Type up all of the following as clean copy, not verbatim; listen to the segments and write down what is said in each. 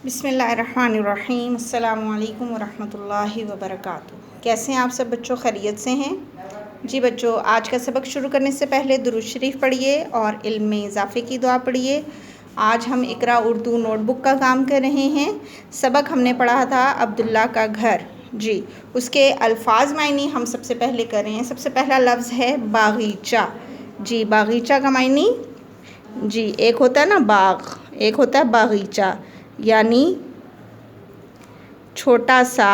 बिस्मिल्लाहिर्रहमानिर्रहीम। अस्सलामुअलैकुम वरहमतुल्लाहि वबरकातुहू। कैसे हैं आप सब बच्चों? खैरियत से हैं जी बच्चों। आज का सबक शुरू करने से पहले दुरूद शरीफ पढ़िए और इल्म में इजाफ़े की दुआ पढ़िए। आज हम इकरा उर्दू नोटबुक का काम कर रहे हैं। सबक हमने पढ़ा था अब्दुल्ला का घर जी, उसके अल्फाज मायनी हम सबसे पहले कर रहे हैं। सबसे पहला लफ्ज़ है बागीचा जी। बागीचा का मायनी जी, एक होता है ना बाग, एक होता है बागीचा, यानी छोटा सा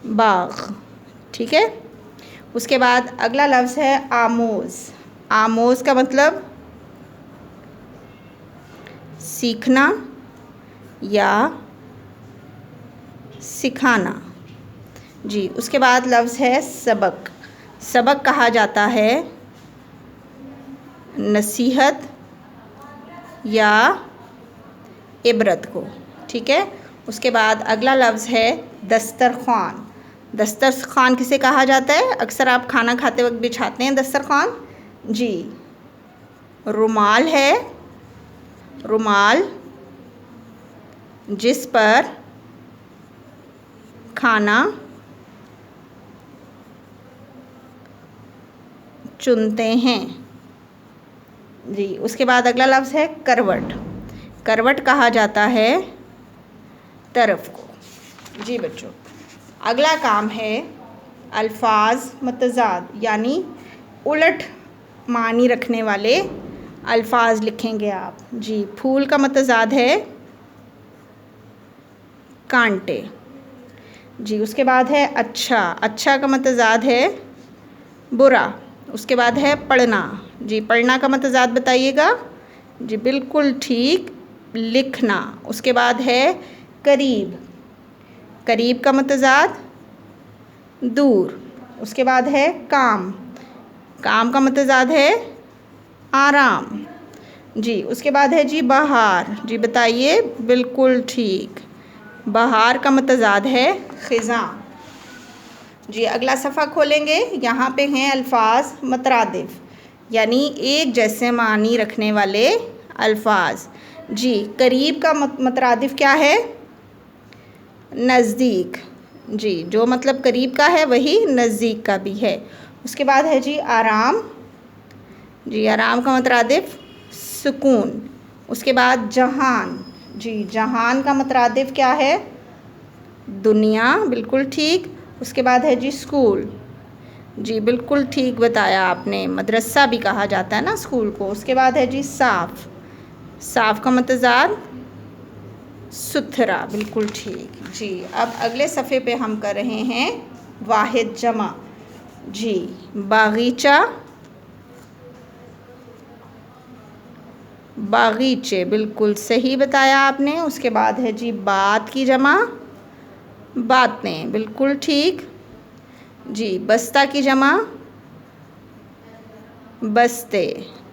बाग। ठीक है। उसके बाद अगला लफ्ज़ है आमोज़। आमोज़ का मतलब सीखना या सिखाना जी। उसके बाद लफ्ज़ है सबक। सबक कहा जाता है नसीहत या इबरत को। ठीक है। उसके बाद अगला लफ्ज़ है दस्तरख़्वान। दस्तरख़्वान किसे कहा जाता है? अक्सर आप खाना खाते वक्त बिछाते हैं दस्तरख़्वान जी। रुमाल है, रुमाल जिस पर खाना चुनते हैं जी। उसके बाद अगला लफ्ज़ है करवट। करवट कहा जाता है तरफ को जी बच्चों। अगला काम है अल्फाज मतज़ाद, यानी उलट मानी रखने वाले अल्फाज लिखेंगे आप जी। फूल का मतज़ाद है कांटे जी। उसके बाद है अच्छा। अच्छा का मतज़ाद है बुरा। उसके बाद है पढ़ना जी। पढ़ना का मतज़ाद बताइएगा जी। बिल्कुल ठीक, लिखना। उसके बाद है करीब। करीब का मतज़ाद दूर। उसके बाद है काम। काम का मतज़ाद है आराम जी। उसके बाद है जी बहार जी। बताइए, बिल्कुल ठीक, बहार का मतज़ाद है ख़िज़ां जी। अगला सफ़ा खोलेंगे। यहाँ पे हैं अल्फाज मतरादिफ, यानी एक जैसे मानी रखने वाले अल्फाज जी। करीब का मतरादिफ क्या है? नज़दीक जी। जो मतलब करीब का है वही नज़दीक का भी है। उसके बाद है जी आराम जी। आराम का मतरादिफ सुकून। उसके बाद जहान जी। जहान का मतरादिफ क्या है? दुनिया, बिल्कुल ठीक। उसके बाद है जी स्कूल जी। बिल्कुल ठीक बताया आपने, मदरसा भी कहा जाता है ना स्कूल को। उसके बाद है जी साफ़। साफ़ का मतज़ाद सुथरा, बिल्कुल ठीक जी। अब अगले सफ़े पे हम कर रहे हैं वाहिद जमा जी। बागीचा, बागीचे, बिल्कुल सही बताया आपने। उसके बाद है जी बात की जमा बातें, बिल्कुल ठीक जी। बस्ता की जमा बस्ते।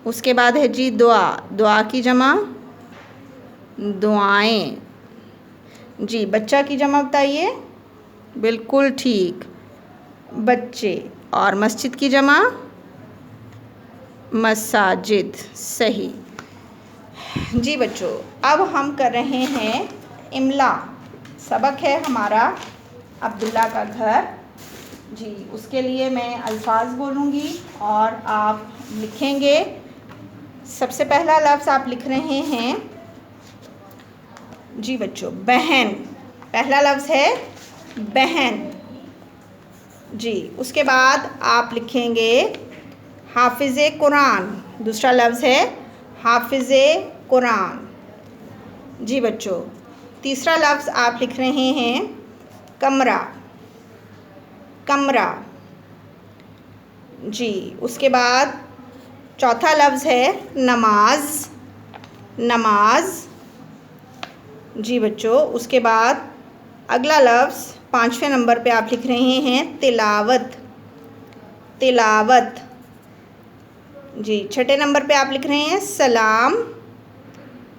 उसके बाद है जी दुआ। दुआ की जमा दुआएं जी। बच्चा की जमा बताइए, बिल्कुल ठीक, बच्चे। और मस्जिद की जमा मसाजिद, सही जी बच्चों। अब हम कर रहे हैं इमला। सबक है हमारा अब्दुल्ला का घर जी। उसके लिए मैं अल्फाज बोलूँगी और आप लिखेंगे। सबसे पहला लफ्ज़ आप लिख रहे हैं जी बच्चों बहन। पहला लफ्ज़ है बहन जी। उसके बाद आप लिखेंगे हाफिज़ कुरान। दूसरा लफ्ज़ है हाफिज़ कुरान जी बच्चों। तीसरा लफ्ज़ आप लिख रहे हैं कमरा। कमरा जी। उसके बाद चौथा लफ्ज़ है नमाज। नमाज जी बच्चों। उसके बाद अगला लफ्ज़ 5वें नंबर पे आप लिख रहे हैं तिलावत। तिलावत जी। 6ठे नंबर पे आप लिख रहे हैं सलाम।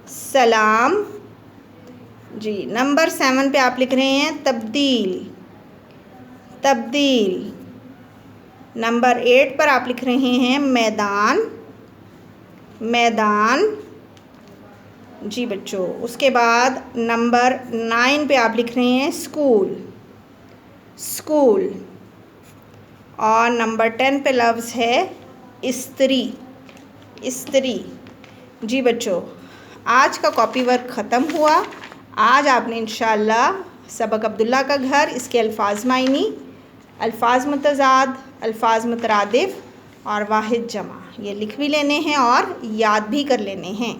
सलाम जी। नंबर 7 पे आप लिख रहे हैं तब्दील। तब्दील। नंबर 8 पर आप लिख रहे हैं मैदान। मैदान जी बच्चों, उसके बाद नंबर 9 पे आप लिख रहे हैं स्कूल, स्कूल। और नंबर 10 पे लफ्ज़ है स्त्री, स्त्री। जी बच्चों, आज का कॉपी वर्क ख़त्म हुआ। आज आपने इंशाअल्लाह सबक अब्दुल्ला का घर, इसके अल्फाज मायनी, अल्फाज मुतज़ाद, अल्फाज मुतरादिफ़ और वाहिद जमा ये लिख भी लेने हैं और याद भी कर लेने हैं।